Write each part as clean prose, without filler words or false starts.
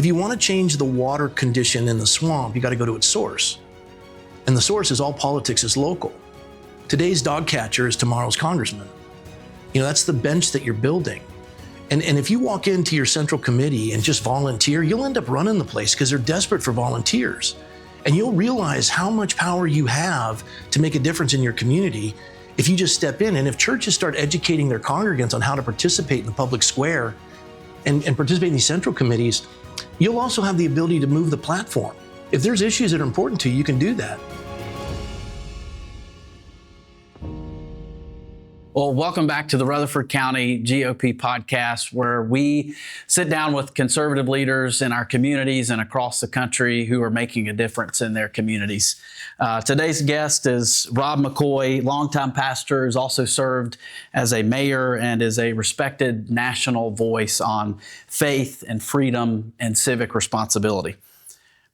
If you want to change the water condition in the swamp, you got to go to its source. And the source is all politics is local. Today's dog catcher is tomorrow's congressman. That's the bench that you're building. And if you walk into your central committee and just volunteer, you'll end up running the place because they're desperate for volunteers. And you'll realize how much power you have to make a difference in your community if you just step in. And if churches start educating their congregants on how to participate in the public square and participate in these central committees, you'll also have the ability to move the platform. If there's issues that are important to you, you can do that. Well, welcome back to the Rutherford County GOP Podcast, where we sit down with conservative leaders in our communities and across the country who are making a difference in their communities. Today's guest is Rob McCoy, longtime pastor, has also served as a mayor and is a respected national voice on faith and freedom and civic responsibility.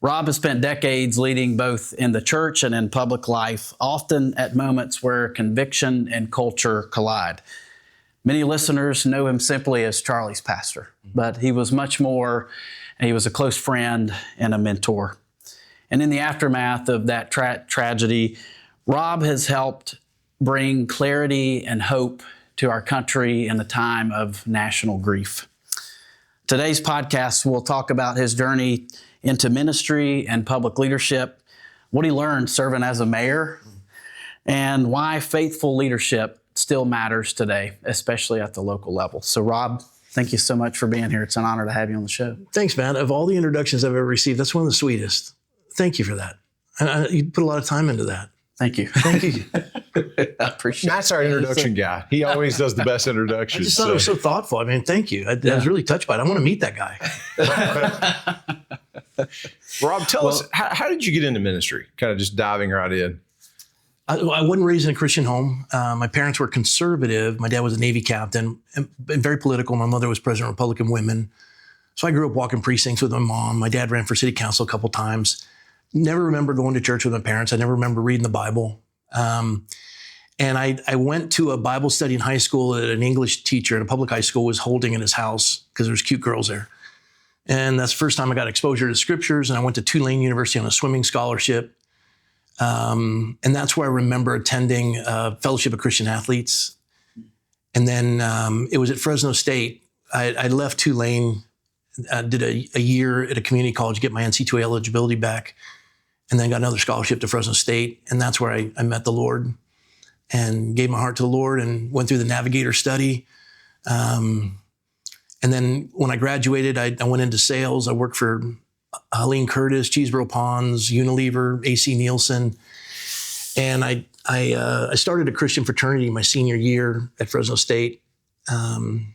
Rob has spent decades leading both in the church and in public life, often at moments where conviction and culture collide. Many listeners know him simply as Charlie's pastor, but he was much more. He was a close friend and a mentor. And in the aftermath of that tragedy, Rob has helped bring clarity and hope to our country in a time of national grief. Today's podcast will talk about his journey into ministry and public leadership, what he learned serving as a mayor, and why faithful leadership still matters today, especially at the local level. So Rob, thank you so much for being here. It's an honor to have you on the show. Thanks, man. Of all the introductions I've ever received, that's one of the sweetest. Thank you for that. You put a lot of time into that. Thank you. Thank you. I appreciate it. Matt's our introduction guy. He always does the best introductions. I just thought it was so thoughtful. I mean, thank you. I was really touched by it. I want to meet that guy. Rob, tell us, how did you get into ministry? Kind of just diving right in. I wasn't raised in a Christian home. My parents were conservative. My dad was a Navy captain and very political. My mother was president of Republican Women. So I grew up walking precincts with my mom. My dad ran for city council a couple times. Never remember going to church with my parents. I never remember reading the Bible. And I went to a Bible study in high school that an English teacher in a public high school was holding in his house because there's cute girls there. And that's the first time I got exposure to scriptures. And I went to Tulane University on a swimming scholarship. And that's where I remember attending Fellowship of Christian Athletes. And then it was at Fresno State. I left Tulane, did a year at a community college, get my NC2A eligibility back, and then got another scholarship to Fresno State. And that's where I met the Lord and gave my heart to the Lord and went through the Navigator study. And then when I graduated, I went into sales. I worked for Helene Curtis, Cheeseboro Ponds, Unilever, AC Nielsen. And I started a Christian fraternity my senior year at Fresno State. And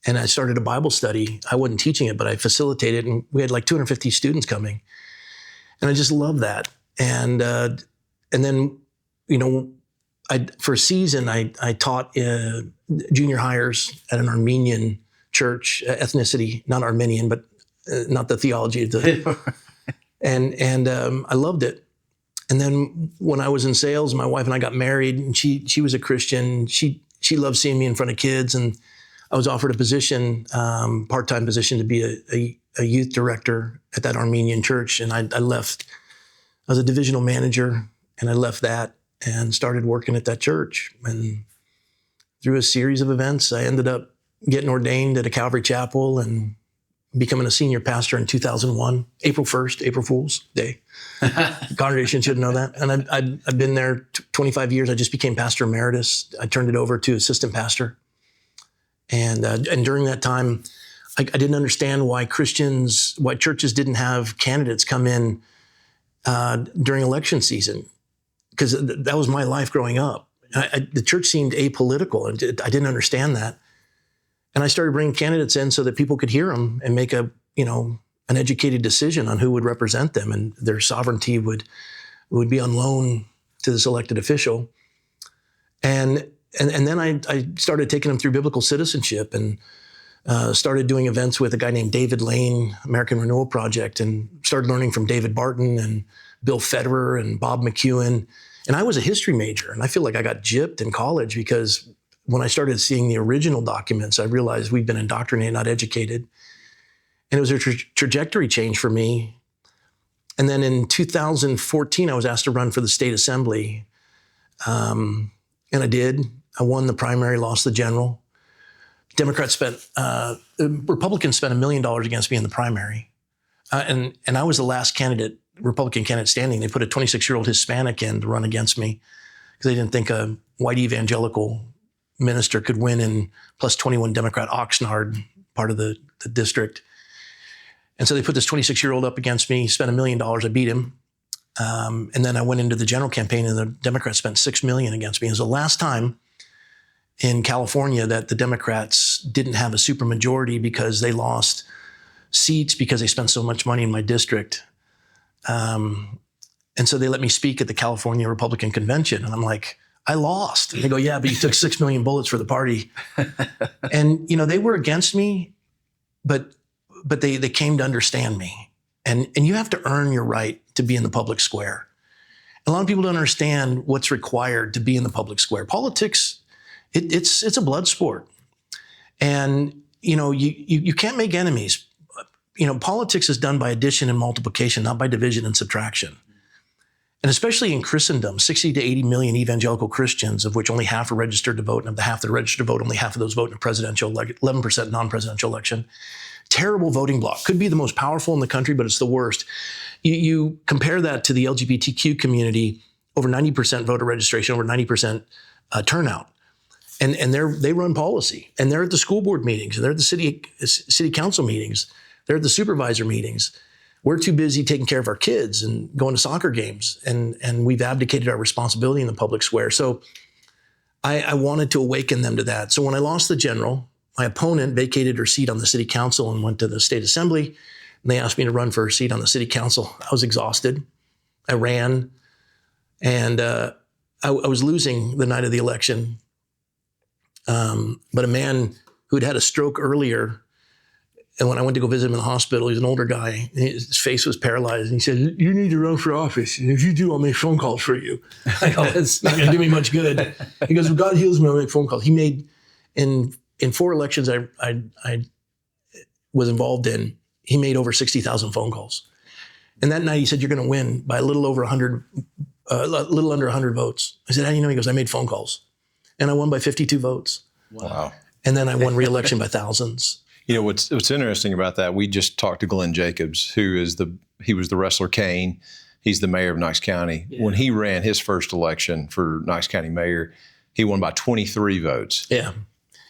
I started a Bible study. I wasn't teaching it, but I facilitated, and we had like 250 students coming. And I just loved that. And then, for a season, I taught junior hires at an Armenian church, ethnicity, not Armenian, but not the theology of the, and I loved it. And then when I was in sales, my wife and I got married, and she was a Christian. She loved seeing me in front of kids, and I was offered a position, part-time position, to be a youth director at that Armenian church. And I left. I was a divisional manager, and I left that and started working at that church. And through a series of events, I ended up getting ordained at a Calvary Chapel and becoming a senior pastor in 2001, April 1st, April Fool's Day. The congregation should know that. And I've been there 25 years. I just became pastor emeritus. I turned it over to assistant pastor. And during that time, I didn't understand why churches didn't have candidates come in during election season, because that was my life growing up. The church seemed apolitical, and I didn't understand that. And I started bringing candidates in so that people could hear them and make an educated decision on who would represent them, and their sovereignty would be on loan to this elected official. And then I started taking them through biblical citizenship, and started doing events with a guy named David Lane, American Renewal Project, and started learning from David Barton and Bill Federer and Bob McEwen. And I was a history major, and I feel like I got gypped in college, because when I started seeing the original documents, I realized we've been indoctrinated, not educated. And it was a trajectory change for me. And then in 2014, I was asked to run for the state assembly. And I did. I won the primary, lost the general. Republicans spent $1 million against me in the primary. And I was the last Republican candidate standing. They put a 26-year-old Hispanic in to run against me because they didn't think a white evangelical minister could win in plus 21 Democrat Oxnard, part of the district. And so they put this 26-year-old up against me, spent $1 million. I beat him. And then I went into the general campaign and the Democrats spent $6 million against me. It was the last time in California that the Democrats didn't have a supermajority because they lost seats because they spent so much money in my district. And so they let me speak at the California Republican Convention. And I'm like, I lost. And they go, yeah, but you took 6 million bullets for the party. And, they were against me, but they came to understand me. And you have to earn your right to be in the public square. A lot of people don't understand what's required to be in the public square. Politics, it's a blood sport. And, you can't make enemies. Politics is done by addition and multiplication, not by division and subtraction. And especially in Christendom, 60 to 80 million evangelical Christians, of which only half are registered to vote, and of the half that are registered to vote, only half of those vote in a presidential, 11% non-presidential election. Terrible voting bloc. Could be the most powerful in the country, but it's the worst. You compare that to the LGBTQ community, over 90% voter registration, over 90% turnout. And they run policy, and they're at the school board meetings, and they're at the city council meetings, they're at the supervisor meetings. We're too busy taking care of our kids and going to soccer games, and we've abdicated our responsibility in the public square. So I wanted to awaken them to that. So when I lost the general, my opponent vacated her seat on the city council and went to the state assembly, and they asked me to run for a seat on the city council. I was exhausted. I ran, and I was losing the night of the election. But a man who'd had a stroke earlier, and when I went to go visit him in the hospital, he's an older guy, his face was paralyzed, and he said, "You need to run for office, and if you do, I'll make phone calls for you." I go, "It's not going to do me much good." He goes, "If God heals me, I'll make phone calls." He made, in 4 elections I was involved in, he made over 60,000 phone calls. And that night he said, "You're going to win by a little under 100 votes." I said, "How do you know?" He goes, "I made phone calls." And I won by 52 votes. Wow. And then I won re-election by thousands. What's interesting about that, we just talked to Glenn Jacobs, he was the wrestler Kane. He's the mayor of Knox County. Yeah. When he ran his first election for Knox County mayor, he won by 23 votes. Yeah.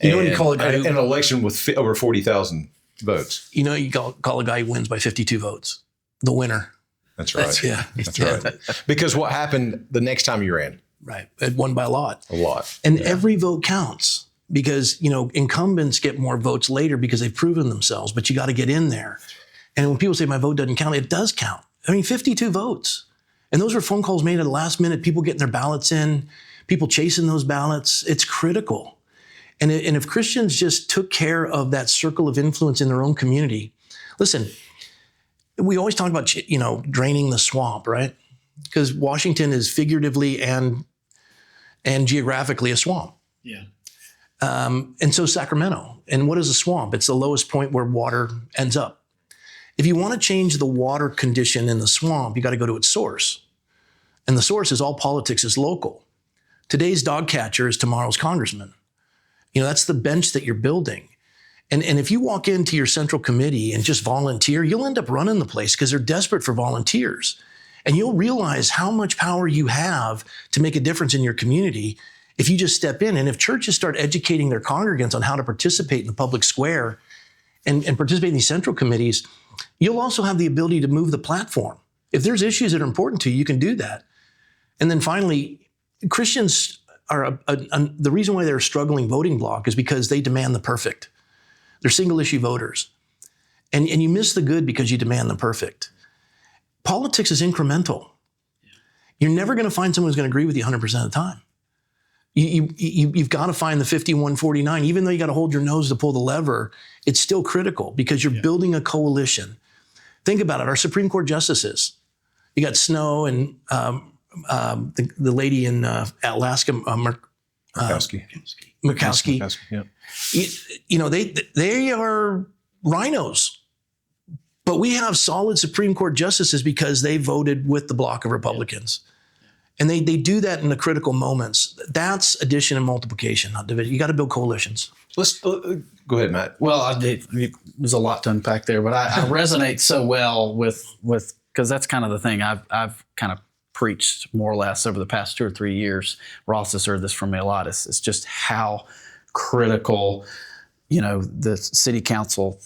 When you call a guy an election with over 40,000 votes. You call a guy who wins by 52 votes, the winner. That's right. That's right. Because what happened the next time you ran? Right. It won by a lot. A lot. And every vote counts because, incumbents get more votes later because they've proven themselves, but you got to get in there. And when people say my vote doesn't count, it does count. 52 votes. And those were phone calls made at the last minute, people getting their ballots in, people chasing those ballots. It's critical. And if Christians just took care of that circle of influence in their own community, listen, we always talk about, draining the swamp, right? Because Washington is figuratively and geographically a swamp. Yeah. And so Sacramento. And what is a swamp? It's the lowest point where water ends up. If you want to change the water condition in the swamp, you got to go to its source. And the source is all politics is local. Today's dog catcher is tomorrow's congressman. That's the bench that you're building. And if you walk into your central committee and just volunteer, you'll end up running the place because they're desperate for volunteers. And you'll realize how much power you have to make a difference in your community if you just step in. And if churches start educating their congregants on how to participate in the public square and participate in these central committees, you'll also have the ability to move the platform. If there's issues that are important to you, you can do that. And then finally, Christians are the reason why they're a struggling voting bloc is because they demand the perfect. They're single issue voters. And you miss the good because you demand the perfect. Politics is incremental. You're never going to find someone who's going to agree with you 100% of the time. You've got to find the 51-49. Even though you got to hold your nose to pull the lever, it's still critical because you're building a coalition. Think about it. Our Supreme Court justices, you got Snow and the lady in Alaska, Murkowski. Yeah. They are rhinos. But we have solid Supreme Court justices because they voted with the block of Republicans. And they do that in the critical moments. That's addition and multiplication, not division. You got to build coalitions. Let's go ahead, Matt. Well, there's a lot to unpack there, but I resonate so well with because that's kind of the thing I've kind of preached more or less over the past 2 or 3 years. Ross has heard this from me a lot. It's just how critical, the city council,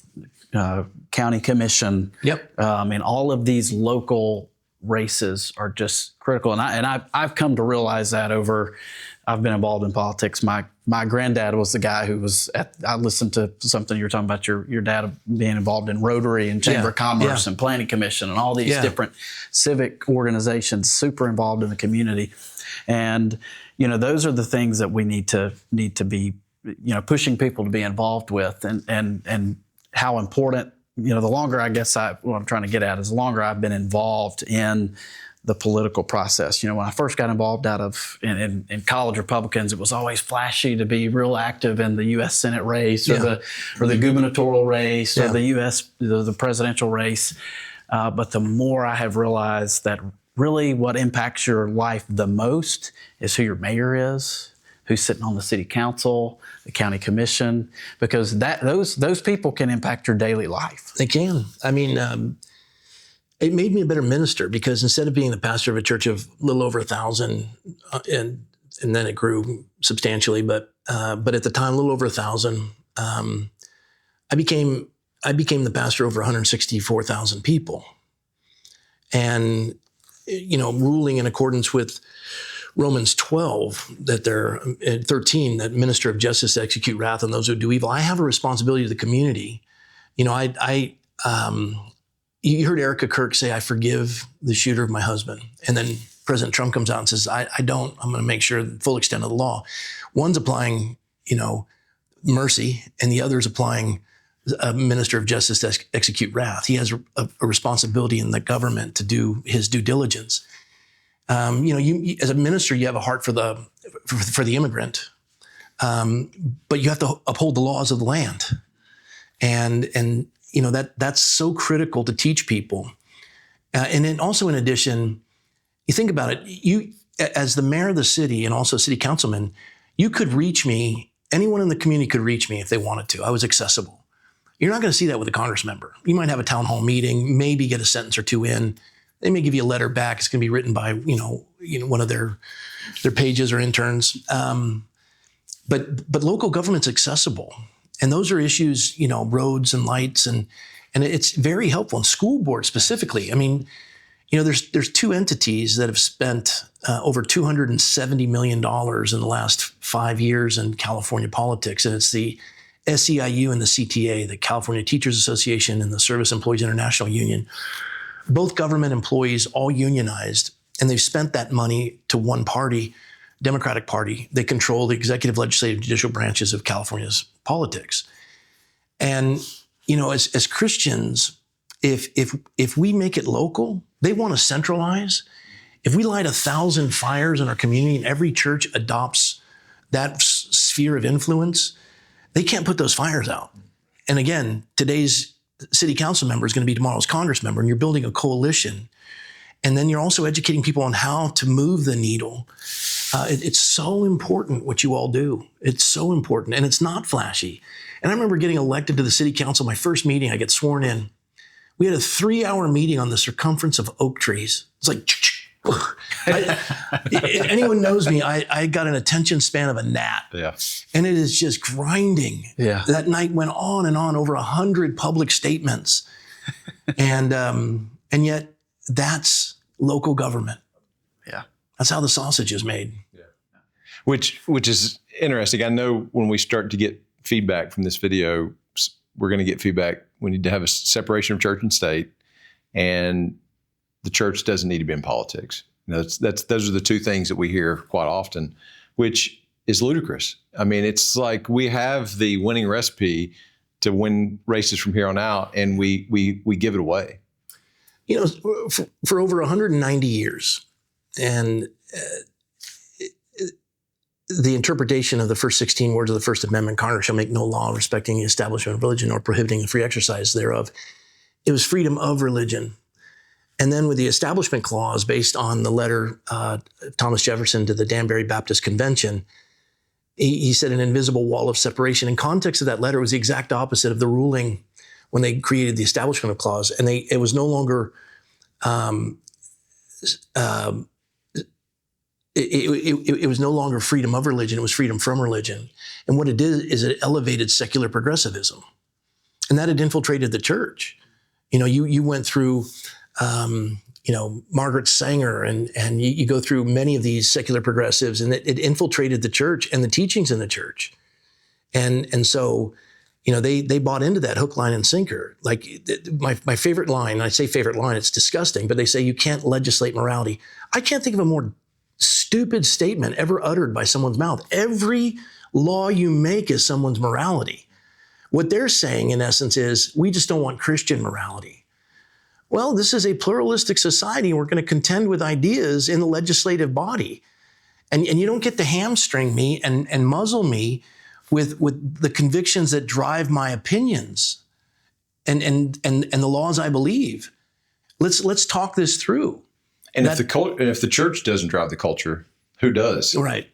county commission, and all of these local races are just critical. And I've come to realize that I've been involved in politics. My granddad was the guy who was I listened to something you were talking about your dad being involved in Rotary and Chamber of Commerce and Planning Commission and all these different civic organizations, super involved in the community. And, those are the things that we need to be, pushing people to be involved with and how important, the longer what I'm trying to get at is the longer I've been involved in the political process. When I first got involved in college Republicans, it was always flashy to be real active in the U.S. Senate race or the gubernatorial race or the presidential race. But the more I have realized that really what impacts your life the most is who your mayor is, who's sitting on the city council, the county commission, because those people can impact your daily life. They can. I mean, it made me a better minister because instead of being the pastor of a church of a little over 1,000, and then it grew substantially, but at the time, a little over 1,000, I became the pastor over 164,000 people, and ruling in accordance with Romans 12, that they're 13, that minister of justice to execute wrath on those who do evil. I have a responsibility to the community. You heard Erica Kirk say, "I forgive the shooter of my husband," and then President Trump comes out and says, "I don't. I'm going to make sure the full extent of the law." One's applying, mercy, and the other's applying a minister of justice to execute wrath. He has a responsibility in the government to do his due diligence. You as a minister, you have a heart for the immigrant, but you have to uphold the laws of the land, and that's so critical to teach people. And then also, in addition, you think about it. You, as the mayor of the city and also city councilman, you could reach me. Anyone in the community could reach me if they wanted to. I was accessible. You're not going to see that with a Congress member. You might have a town hall meeting, maybe get a sentence or two in. They may give you a letter back. It's going to be written by, one of their pages or interns. But local government's accessible. And those are issues, roads and lights, and it's very helpful. And school board specifically. I mean, there's two entities that have spent over $270 million in the last 5 years in California politics. And it's the SEIU and the CTA, the California Teachers Association and the Service Employees International Union. Both government employees, all unionized, and they've spent that money to one party, Democratic Party. They control the executive, legislative, judicial branches of California's politics. And, as Christians, if we make it local, they want to centralize. If we light 1,000 fires in our community and every church adopts that sphere of influence, they can't put those fires out. And again, today's city council member is going to be tomorrow's Congress member, and you're building a coalition. And then you're also educating people on how to move the needle. It's so important what you all do. It's so important, and it's not flashy. And I remember getting elected to the city council, my first meeting, I get sworn in. We had a 3-hour meeting on the circumference of oak trees. It's like, anyone knows me, I got an attention span of a gnat. Yeah. And it is just grinding. Yeah. That night went on and on, over 100 public statements. And yet that's local government. Yeah. That's how the sausage is made. Yeah. Which is interesting. I know when we start to get feedback from this video, we're going to get feedback. We need to have a separation of church and state, and the church doesn't need to be in politics. Those are the two things that we hear quite often, which is ludicrous. I mean, it's like we have the winning recipe to win races from here on out, and we give it away. For over 190 years, and the interpretation of the first 16 words of the First Amendment, Congress shall make no law respecting the establishment of religion or prohibiting the free exercise thereof, It was freedom of religion. And then with the Establishment Clause, based on the letter Thomas Jefferson to the Danbury Baptist Convention, he said an invisible wall of separation. In context of that letter, it was the exact opposite of the ruling when they created the Establishment Clause. And it was no longer, it was no longer freedom of religion, it was freedom from religion. And what it did is it elevated secular progressivism. And that had infiltrated the church. You went through, Margaret Sanger, and you go through many of these secular progressives, and it infiltrated the church and the teachings in the church. And so, they bought into that hook, line, and sinker. Like my favorite line, and I say favorite line, it's disgusting, but they say you can't legislate morality. I can't think of a more stupid statement ever uttered by someone's mouth. Every law you make is someone's morality. What they're saying, in essence, is we just don't want Christian morality. Well, this is a pluralistic society. We're going to contend with ideas in the legislative body. And you don't get to hamstring me and muzzle me with the convictions that drive my opinions and the laws I believe. Let's talk this through. And if the church doesn't drive the culture, who does? Right.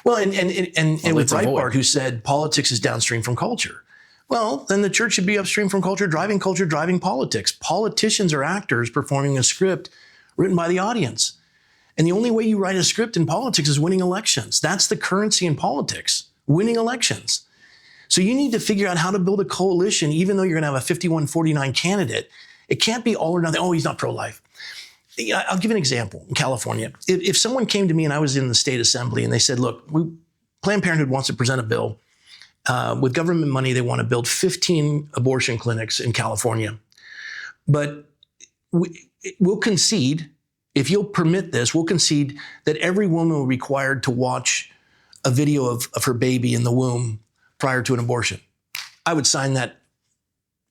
Well, and with Breitbart, who said politics is downstream from culture. Well, then the church should be upstream from culture, driving politics. Politicians are actors performing a script written by the audience. And the only way you write a script in politics is winning elections. That's the currency in politics, winning elections. So you need to figure out how to build a coalition, even though you're going to have a 51-49 candidate. It can't be all or nothing. Oh, he's not pro-life. I'll give an example. In California, if someone came to me and I was in the state assembly and they said, look, Planned Parenthood wants to present a bill. With government money, they want to build 15 abortion clinics in California. But we'll concede, if you'll permit this, we'll concede that every woman will be required to watch a video of her baby in the womb prior to an abortion. I would sign that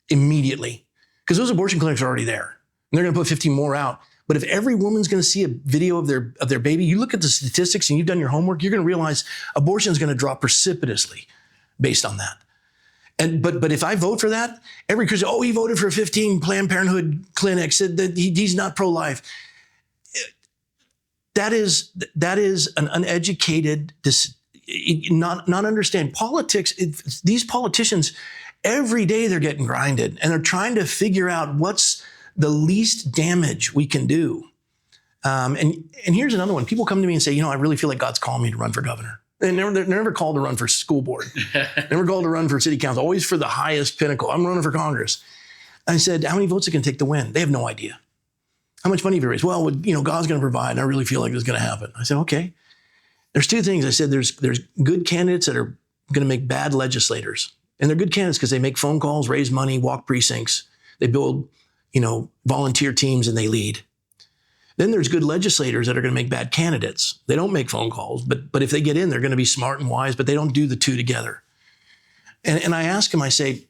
immediately because those abortion clinics are already there. And they're going to put 15 more out. But if every woman's going to see a video of their baby, you look at the statistics and you've done your homework, you're going to realize abortion is going to drop precipitously based on that. But if I vote for that, every Christian, he voted for 15 Planned Parenthood clinics, that he's not pro-life. That is an uneducated, not understand politics. These politicians, every day they're getting grinded and they're trying to figure out what's the least damage we can do. And here's another one. People come to me and say, I really feel like God's calling me to run for governor. They're never called to run for school board. Never called to run for city council, always for the highest pinnacle. I'm running for Congress. I said, how many votes it can take to win? They have no idea. How much money have you raised? Well, God's going to provide, and I really feel like this is going to happen. I said, okay. There's two things. I said, there's good candidates that are going to make bad legislators. And they're good candidates because they make phone calls, raise money, walk precincts. They build, volunteer teams, and they lead. Then there's good legislators that are going to make bad candidates. They don't make phone calls, but if they get in, they're going to be smart and wise, but they don't do the two together. And I ask him, I say,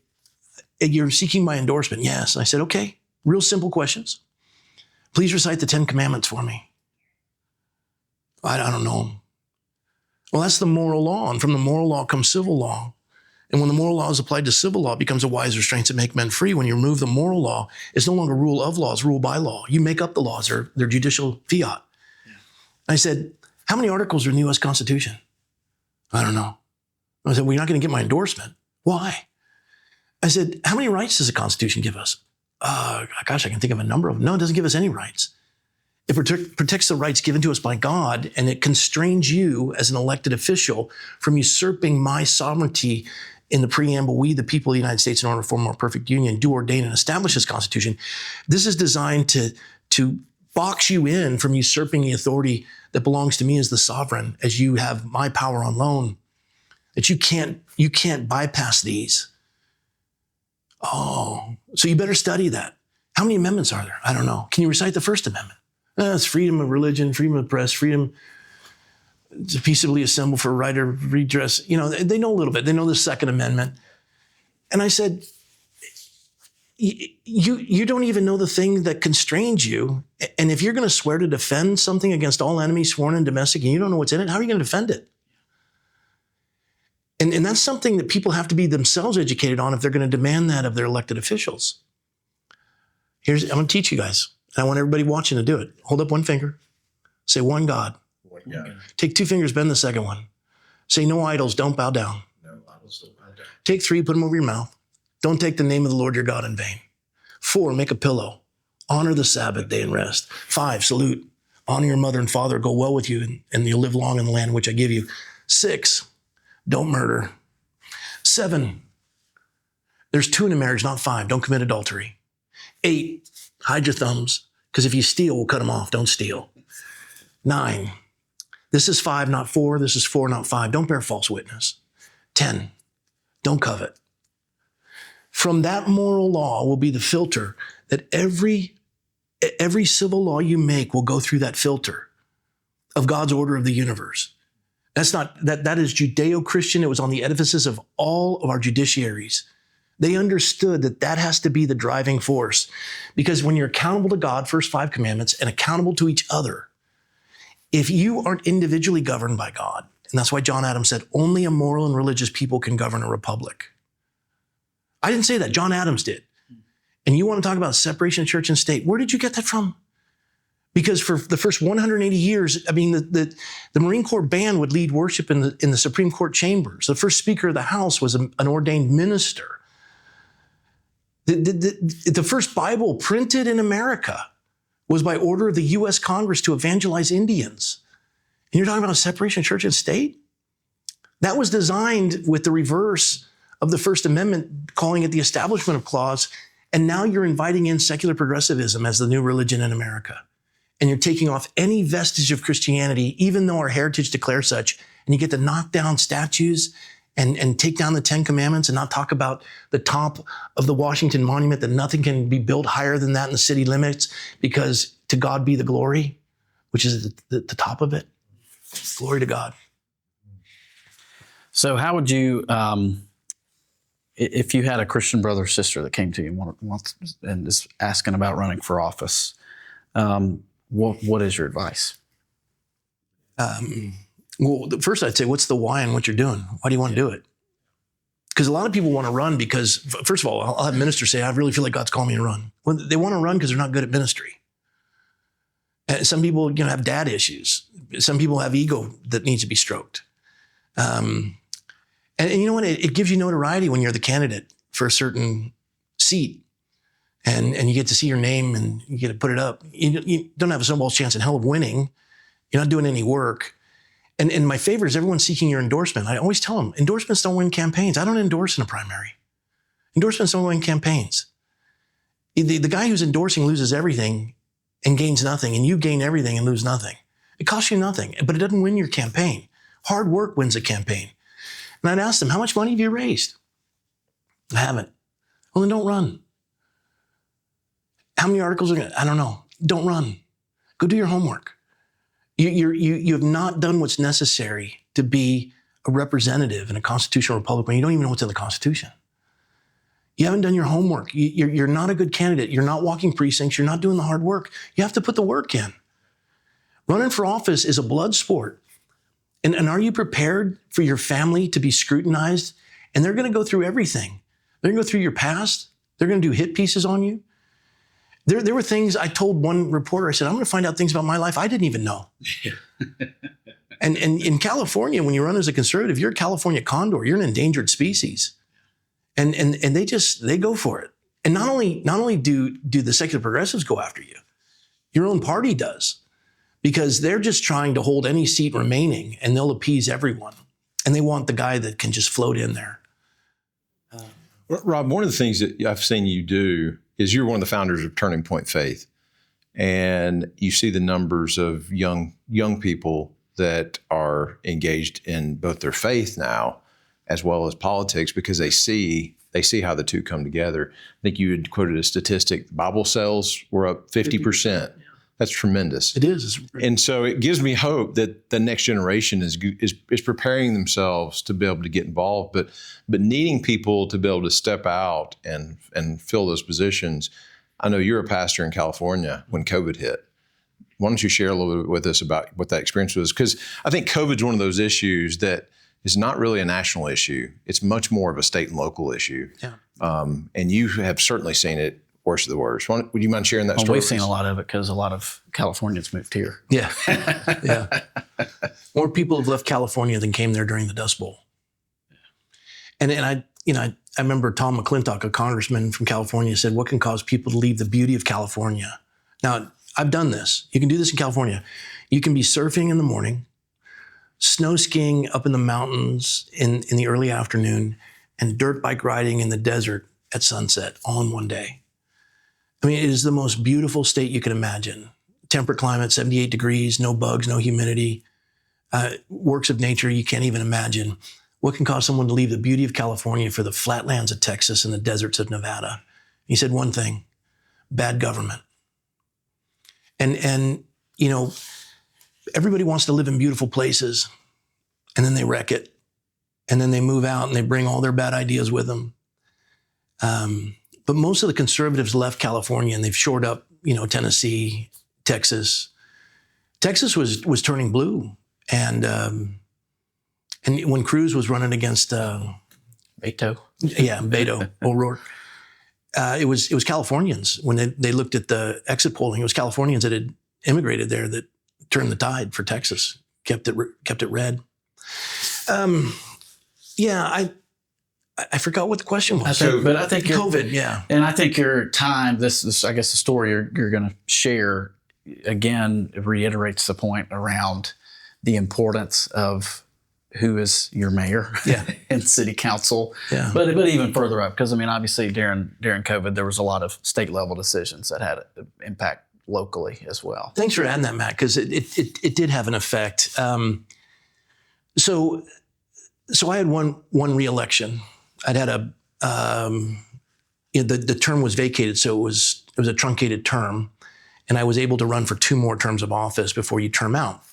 you're seeking my endorsement? Yes. And I said, okay, real simple questions. Please recite the 10 Commandments for me. I don't know them. Well, that's the moral law. And from the moral law comes civil law. And when the moral law is applied to civil law, it becomes a wise restraint to make men free. When you remove the moral law, it's no longer rule of law, it's rule by law. You make up the laws, they're judicial fiat. Yeah. I said, how many articles are in the U.S. Constitution? I don't know. I said, well, you're not going to get my endorsement. Why? I said, how many rights does the Constitution give us? Gosh, I can think of a number of them. No, it doesn't give us any rights. It protects the rights given to us by God, and it constrains you as an elected official from usurping my sovereignty. In the preamble, we, the people of the United States, in order to form a more perfect union, do ordain and establish this Constitution. This is designed to box you in from usurping the authority that belongs to me as the sovereign, as you have my power on loan, that you can't bypass these. Oh, so you better study that. How many amendments are there? I don't know. Can you recite the First Amendment? It's freedom of religion, freedom of press, freedom to peaceably assemble for right of redress. They know a little bit. They know the Second Amendment. And I said, you don't even know the thing that constrains you. And if you're going to swear to defend something against all enemies, foreign and domestic, and you don't know what's in it, how are you going to defend it? And that's something that people have to be themselves educated on if they're going to demand that of their elected officials. I'm going to teach you guys. And I want everybody watching to do it. Hold up one finger. Say one God. One God. Take 2 fingers, bend the second one. Say no idols, don't bow down. No idols, don't bow down. Take 3, put them over your mouth. Don't take the name of the Lord your God in vain. 4, make a pillow. Honor the Sabbath day and rest. 5, salute. Honor your mother and father. Go well with you, and you'll live long in the land in which I give you. 6, don't murder. 7, there's 2 in a marriage, not 5. Don't commit adultery. 8, hide your thumbs, because if you steal, we'll cut them off. Don't steal. 9, this is 5, not 4. This is 4, not 5. Don't bear false witness. 10, don't covet. From that moral law will be the filter that every civil law you make will go through that filter of God's order of the universe. That is Judeo-Christian. It was on the edifices of all of our judiciaries. They understood that has to be the driving force, because when you're accountable to God, first 5 commandments, and accountable to each other, if you aren't individually governed by God, and that's why John Adams said, only a moral and religious people can govern a republic. I didn't say that. John Adams did. And you want to talk about separation of church and state. Where did you get that from? Because for the first 180 years, I mean, the Marine Corps band would lead worship in the Supreme Court chambers. The first Speaker of the House was an ordained minister. The first Bible printed in America was by order of the U.S. Congress to evangelize Indians. And you're talking about separation of church and state? That was designed with the reverse of the First Amendment, calling it the Establishment Clause. And now you're inviting in secular progressivism as the new religion in America. And you're taking off any vestige of Christianity, even though our heritage declares such, and you get to knock down statues and take down the 10 Commandments and not talk about the top of the Washington Monument, that nothing can be built higher than that in the city limits, because to God be the glory, which is the top of it. Glory to God. So how would you, if you had a Christian brother or sister that came to you and is asking about running for office, what is your advice? Well, first I'd say, what's the why and what you're doing? Why do you want to do it? Because a lot of people want to run because, first of all, I'll have ministers say, I really feel like God's calling me to run. Well, they want to run because they're not good at ministry. And some people, have dad issues. Some people have ego that needs to be stroked. And you know what? It gives you notoriety when you're the candidate for a certain seat. And you get to see your name and you get to put it up. You don't have a snowball's chance in hell of winning. You're not doing any work. And my favorite is everyone's seeking your endorsement. I always tell them, endorsements don't win campaigns. I don't endorse in a primary. Endorsements don't win campaigns. The guy who's endorsing loses everything and gains nothing, and you gain everything and lose nothing. It costs you nothing, but it doesn't win your campaign. Hard work wins a campaign. And I'd ask them, how much money have you raised? I haven't. Well, then don't run. How many articles are I don't know. Don't run. Go do your homework. You have not done what's necessary to be a representative in a constitutional republic when you don't even know what's in the Constitution. You haven't done your homework. You're not a good candidate. You're not walking precincts. You're not doing the hard work. You have to put the work in. Running for office is a blood sport. And are you prepared for your family to be scrutinized? And they're going to go through everything. They're going to go through your past. They're going to do hit pieces on you. There were things I told one reporter, I said, I'm going to find out things about my life I didn't even know. And in California, when you run as a conservative, you're a California condor. You're an endangered species. And they go for it. And not only do the secular progressives go after you, your own party does. Because they're just trying to hold any seat remaining, and they'll appease everyone. And they want the guy that can just float in there. Rob, one of the things that I've seen you do is you're one of the founders of Turning Point Faith. And you see the numbers of young people that are engaged in both their faith now as well as politics, because they see how the two come together. I think you had quoted a statistic, Bible sales were up 50%. That's tremendous. It is. And so it gives me hope that the next generation is preparing themselves to be able to get involved, but needing people to be able to step out and fill those positions. I know you're a pastor in California when COVID hit. Why don't you share a little bit with us about what that experience was? Because I think COVID is one of those issues that is not really a national issue. It's much more of a state and local issue. Yeah. And you have certainly seen it worst of the worst. Would you mind sharing that story? We've seen a lot of it because a lot of Californians moved here. Yeah. Yeah. More people have left California than came there during the Dust Bowl. And I remember Tom McClintock, a congressman from California, said, what can cause people to leave the beauty of California? Now, I've done this. You can do this in California. You can be surfing in the morning, snow skiing up in the mountains in the early afternoon, and dirt bike riding in the desert at sunset, all in one day. I mean, it is the most beautiful state you can imagine. Temperate climate, 78 degrees, no bugs, no humidity, works of nature you can't even imagine. What can cause someone to leave the beauty of California for the flatlands of Texas and the deserts of Nevada? He said one thing: bad government. And everybody wants to live in beautiful places, and then they wreck it. And then they move out and they bring all their bad ideas with them. But most of the conservatives left California and they've shored up, Tennessee, Texas. Texas was turning blue. And when Cruz was running against Beto. Yeah, Beto O'Rourke. It was Californians. When they looked at the exit polling, it was Californians that had immigrated there that turned the tide for Texas, kept it red. Yeah, I forgot what the question was. I think COVID, yeah. And I think your time, this I guess the story you're going to share, again, reiterates the point around the importance of who is your mayor and city council. Yeah. But even further up, because, obviously during COVID, there was a lot of state level decisions that had an impact locally as well. Thanks for adding that, Matt, because it did have an effect. So I had one re-election. I'd had the term was vacated, so it was a truncated term, and I was able to run for 2 more terms of office before you term out.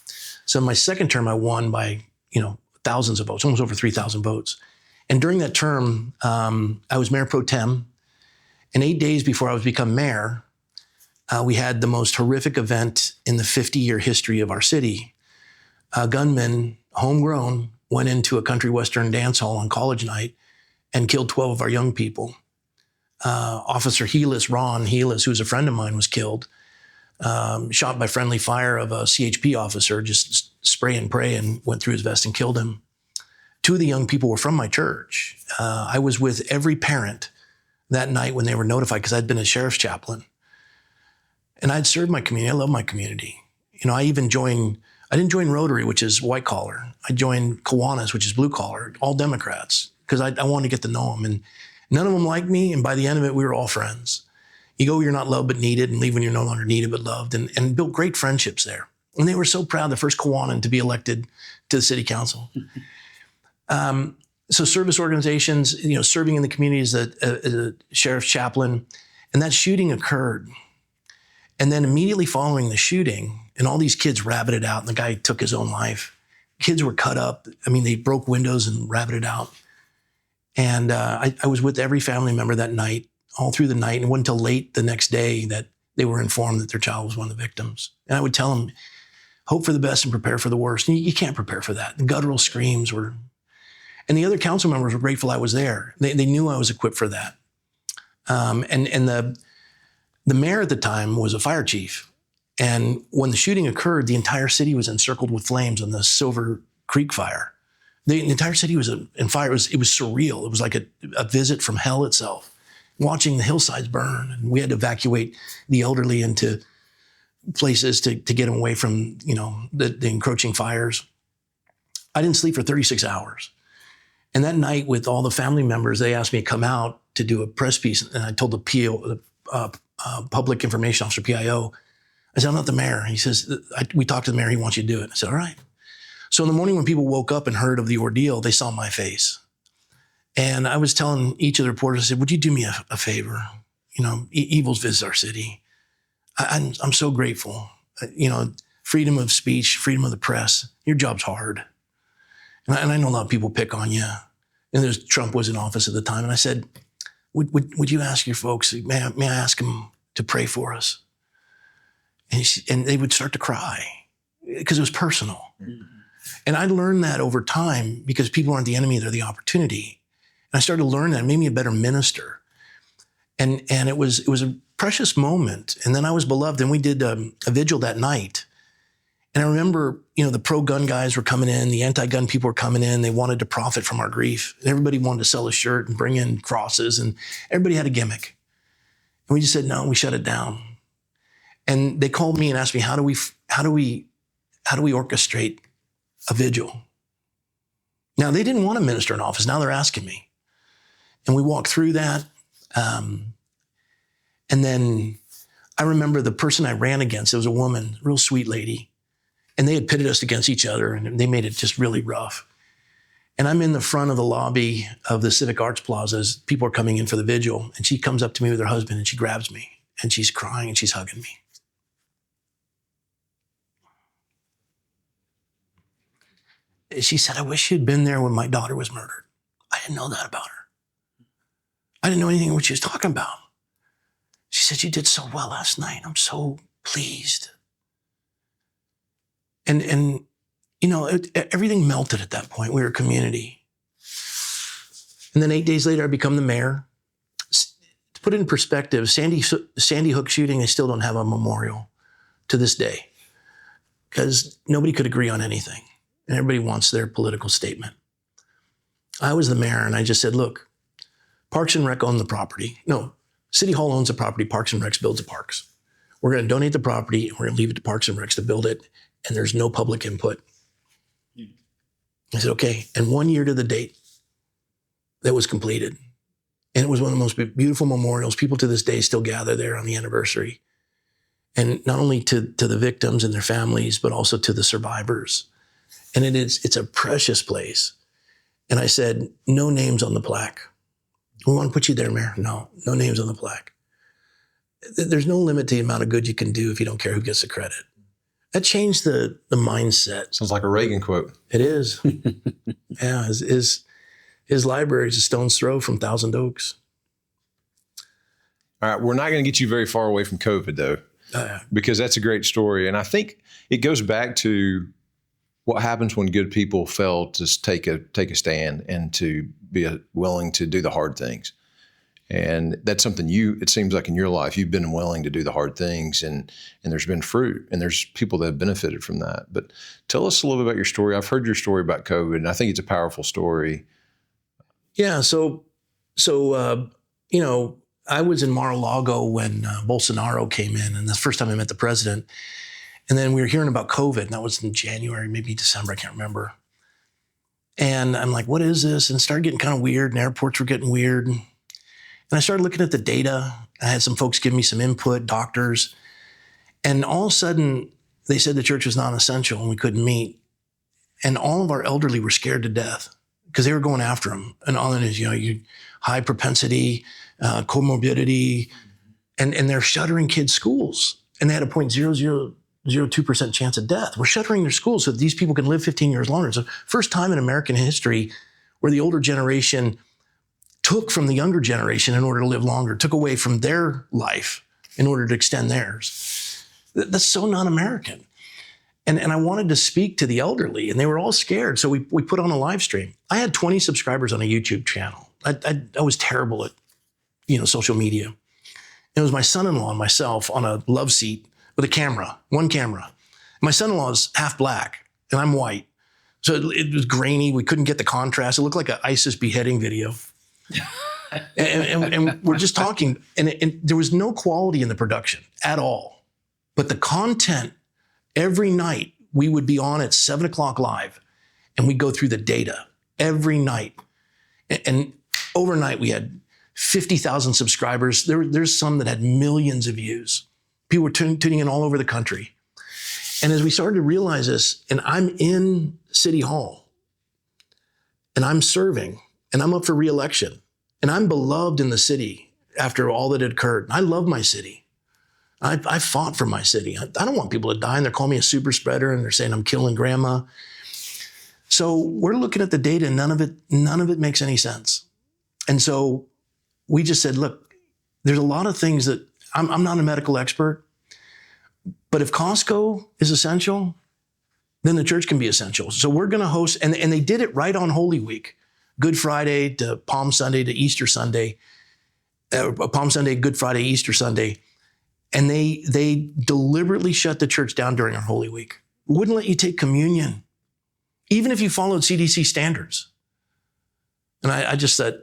So my second term, I won by thousands of votes, almost over 3,000 votes. And during that term, I was mayor pro tem, and 8 days before I was become mayor, we had the most horrific event in the 50-year history of our city. A gunman, homegrown, went into a country western dance hall on college night and killed 12 of our young people. Officer Ron Helis, who's a friend of mine, was killed, shot by friendly fire of a CHP officer, just spray and pray, and went through his vest and killed him. 2 of the young people were from my church. I was with every parent that night when they were notified, because I'd been a sheriff's chaplain. And I'd served my community. I love my community. I didn't join Rotary, which is white collar. I joined Kiwanis, which is blue collar, all Democrats, because I wanted to get to know them. And none of them liked me. And by the end of it, we were all friends. You go where you're not loved but needed, and leave when you're no longer needed but loved, and built great friendships there. And they were so proud, the first Kiwanin to be elected to the city council. So service organizations, serving in the community as a sheriff's chaplain. And that shooting occurred. And then immediately following the shooting, and all these kids rabbited out, and the guy took his own life. Kids were cut up. They broke windows and rabbited out. And I was with every family member that night, all through the night, and it wasn't until late the next day that they were informed that their child was one of the victims. And I would tell them, hope for the best and prepare for the worst. And you can't prepare for that. The guttural screams were, and the other council members were grateful I was there. They knew I was equipped for that. And the mayor at the time was a fire chief. And when the shooting occurred, the entire city was encircled with flames on the Silver Creek fire. The entire city was in fire. It was surreal. It was like a visit from hell itself, watching the hillsides burn. And we had to evacuate the elderly into places to get them away from, the encroaching fires. I didn't sleep for 36 hours. And that night, with all the family members, they asked me to come out to do a press piece. And I told the public information officer, PIO, I said, I'm not the mayor. He says, we talked to the mayor. He wants you to do it. I said, all right. So in the morning when people woke up and heard of the ordeal, they saw my face. And I was telling each of the reporters, I said, would you do me a favor? Evils visit our city. I'm so grateful. Freedom of speech, freedom of the press. Your job's hard. And I know a lot of people pick on you. And Trump was in office at the time. And I said, would you ask your folks, may I ask them to pray for us? And they would start to cry because it was personal. Mm-hmm. And I learned that over time, because people aren't the enemy, they're the opportunity. And I started to learn that. It made me a better minister. And it was a precious moment. And then I was beloved, and we did a vigil that night. And I remember, the pro-gun guys were coming in, the anti-gun people were coming in. They wanted to profit from our grief. And everybody wanted to sell a shirt and bring in crosses, and everybody had a gimmick. And we just said, no, we shut it down. And they called me and asked me, how do we orchestrate a vigil? Now, they didn't want to minister in office. Now they're asking me. And we walked through that. And then I remember the person I ran against, it was a woman, real sweet lady. And they had pitted us against each other, and they made it just really rough. And I'm in the front of the lobby of the Civic Arts Plaza as people are coming in for the vigil. And she comes up to me with her husband, and she grabs me, and she's crying, and she's hugging me. She said, I wish you'd been there when my daughter was murdered. I didn't know that about her. I didn't know anything of what she was talking about. She said, you did so well last night. I'm so pleased. And everything melted at that point. We were a community. And then 8 days later, I become the mayor. To put it in perspective, Sandy Hook shooting, they still don't have a memorial to this day because nobody could agree on anything. And everybody wants their political statement. I was the mayor, and I just said, look, Parks and Rec own the property. No, City Hall owns the property. Parks and Rec builds the parks. We're going to donate the property, and we're going to leave it to Parks and Rec to build it, and there's no public input. I said, okay. And 1 year to the date, that was completed. And it was one of the most beautiful memorials. People to this day still gather there on the anniversary. And not only to the victims and their families, but also to the survivors. And it's a precious place. And I said, no names on the plaque. We want to put you there, Mayor. No names on the plaque. There's no limit to the amount of good you can do if you don't care who gets the credit. That changed the mindset. Sounds like a Reagan quote. It is. Yeah, his library is a stone's throw from Thousand Oaks. All right, we're not going to get you very far away from COVID, though, because that's a great story. And I think it goes back to what happens when good people fail to take a stand and to be willing to do the hard things. And that's something it seems like in your life, you've been willing to do the hard things, and there's been fruit, and there's people that have benefited from that. But tell us a little bit about your story. I've heard your story about COVID, and I think it's a powerful story. Yeah. So I was in Mar-a-Lago when Bolsonaro came in, and that's the first time I met the president. And then we were hearing about COVID, and that was in January, maybe December, I can't remember. And I'm like, what is this? And it started getting kind of weird, and airports were getting weird. And I started looking at the data. I had some folks give me some input, doctors. And all of a sudden, they said the church was non-essential and we couldn't meet. And all of our elderly were scared to death because they were going after them. And all it is, you high propensity, comorbidity, and they're shuttering kids' schools. And they had a 0.0002% chance of death. We're shuttering their schools so that these people can live 15 years longer. It's the first time in American history where the older generation took from the younger generation in order to live longer, took away from their life in order to extend theirs. That's so non-American. And I wanted to speak to the elderly, and they were all scared. So we put on a live stream. I had 20 subscribers on a YouTube channel. I was terrible at, social media. It was my son-in-law and myself on a love seat with a camera, one camera. My son-in-law is half black, and I'm white. So it was grainy. We couldn't get the contrast. It looked like an ISIS beheading video. and we're just talking, and there was no quality in the production at all. But the content, every night we would be on at 7:00 live, and we go through the data every night. And overnight we had 50,000 subscribers. There's some that had millions of views. People were tuning in all over the country. And as we started to realize this, and I'm in City Hall, and I'm serving, and I'm up for re-election, and I'm beloved in the city after all that had occurred. I love my city. I fought for my city. I don't want people to die, and they're calling me a super spreader, and they're saying I'm killing grandma. So we're looking at the data, and none of it makes any sense. And so we just said, look, there's a lot of things that I'm not a medical expert, but if Costco is essential, then the church can be essential. So we're going to host, and they did it right on Holy Week, Good Friday to Palm Sunday to Easter Sunday. Palm Sunday, Good Friday, Easter Sunday. And they deliberately shut the church down during our Holy Week. Wouldn't let you take communion, even if you followed CDC standards. And I just said,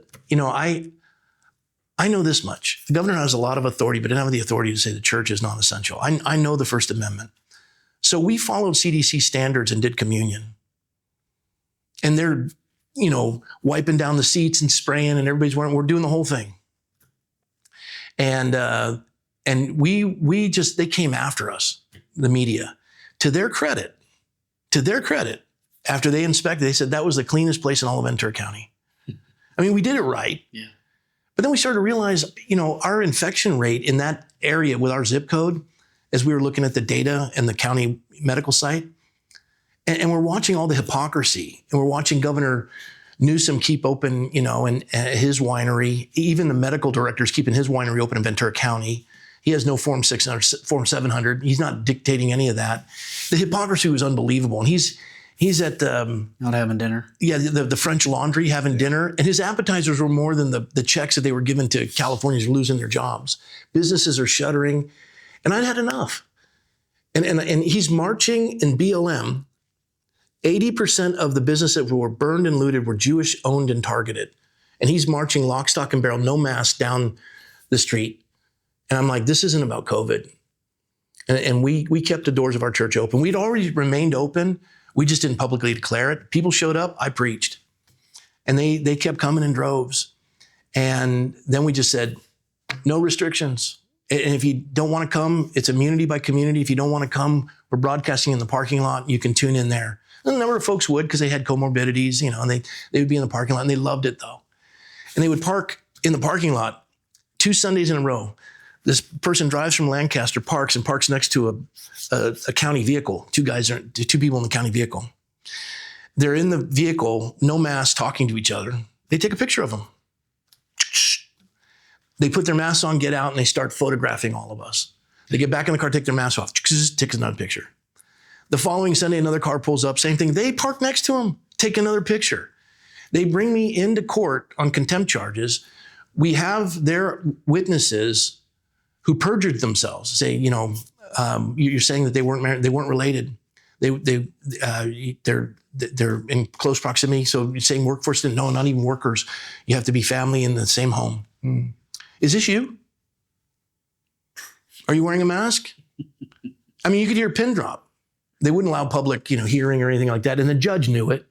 I know this much. The governor has a lot of authority, but didn't have the authority to say the church is non-essential. I know the First Amendment. So we followed CDC standards and did communion. And they're, wiping down the seats and spraying, and we're doing the whole thing. And they came after us, the media. To their credit, after they inspected, they said that was the cleanest place in all of Ventura County. I mean, we did it right. Yeah. But then we started to realize, our infection rate in that area with our zip code, as we were looking at the data and the county medical site, and we're watching all the hypocrisy, and we're watching Governor Newsom keep open, and his winery, even the medical director's keeping his winery open in Ventura County. He has no Form 600, Form 700. He's not dictating any of that. The hypocrisy was unbelievable. And he's at not having dinner. Yeah, the French Laundry having dinner, and his appetizers were more than the checks that they were given to Californians losing their jobs. Businesses are shuttering, and I'd had enough. And he's marching in BLM. 80% of the businesses that were burned and looted were Jewish owned and targeted, and he's marching lock, stock, and barrel, no mask, down the street. And I'm like, this isn't about COVID. And we kept the doors of our church open. We'd already remained open. We just didn't publicly declare it. People showed up, I preached. And they kept coming in droves. And then we just said, no restrictions. And if you don't want to come, it's immunity by community. If you don't want to come, we're broadcasting in the parking lot. You can tune in there. And a number of folks would, because they had comorbidities, and they would be in the parking lot, and they loved it though. And they would park in the parking lot 2 Sundays in a row. This person drives from Lancaster, parks next to a county vehicle. Two people in the county vehicle. They're in the vehicle, no mask, talking to each other. They take a picture of them. They put their masks on, get out, and they start photographing all of us. They get back in the car, take their masks off, take another picture. The following Sunday, another car pulls up, same thing. They park next to them, take another picture. They bring me into court on contempt charges. We have their witnesses who perjured themselves, say, you're saying that they weren't married, they weren't related. They're in close proximity. So you're saying workforce? No, not even workers. You have to be family in the same home. Is this you? Are you wearing a mask? I mean, you could hear a pin drop. They wouldn't allow public, hearing or anything like that. And the judge knew it.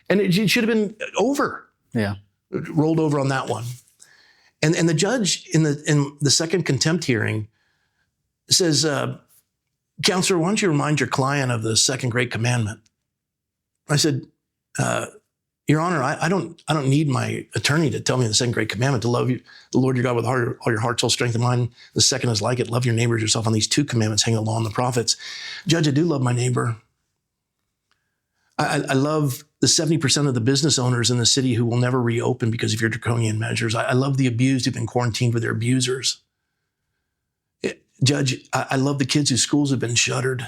And it should have been over. Yeah. Rolled over on that one. And the judge in the second contempt hearing says, Counselor, why don't you remind your client of the second great commandment? I said, Your Honor, I don't need my attorney to tell me the second great commandment, to love you, the Lord your God with all your heart, soul, strength, and mind. The second is like it, love your neighbor as yourself. On these 2 commandments hang the law and the prophets. Judge, I do love my neighbor. I love the 70% of the business owners in the city who will never reopen because of your draconian measures. I love the abused who've been quarantined with their abusers. Judge, I love the kids whose schools have been shuttered.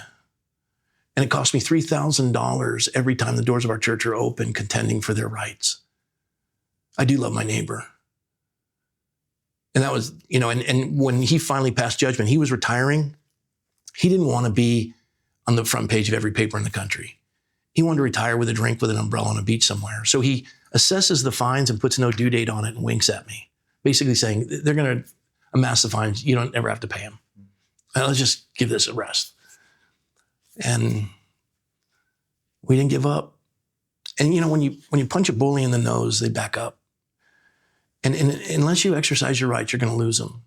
And it costs me $3,000 every time the doors of our church are open, contending for their rights. I do love my neighbor. And that was, and when he finally passed judgment, he was retiring. He didn't want to be on the front page of every paper in the country. He wanted to retire with a drink with an umbrella on a beach somewhere. So he assesses the fines and puts no due date on it and winks at me, basically saying, they're going to amass the fines. You don't ever have to pay them. Let's just give this a rest. And we didn't give up. And when you punch a bully in the nose, they back up. And unless you exercise your rights, you're going to lose them.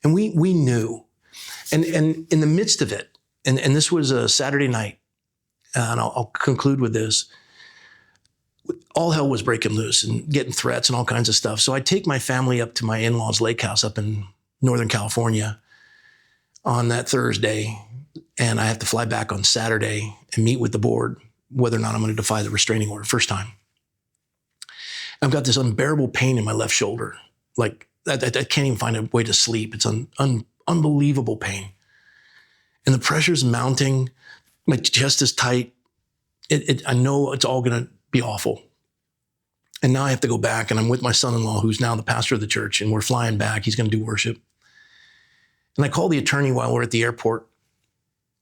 And we knew. And in the midst of it, and this was a Saturday night, and I'll conclude with this. All hell was breaking loose and getting threats and all kinds of stuff. So I take my family up to my in-laws' lake house up in Northern California on that Thursday. And I have to fly back on Saturday and meet with the board whether or not I'm going to defy the restraining order first time. I've got this unbearable pain in my left shoulder. Like I can't even find a way to sleep. It's unbelievable pain. And the pressure's mounting. My chest is tight. I know it's all going to be awful. And now I have to go back, and I'm with my son-in-law, who's now the pastor of the church, and we're flying back. He's going to do worship. And I called the attorney while we're at the airport.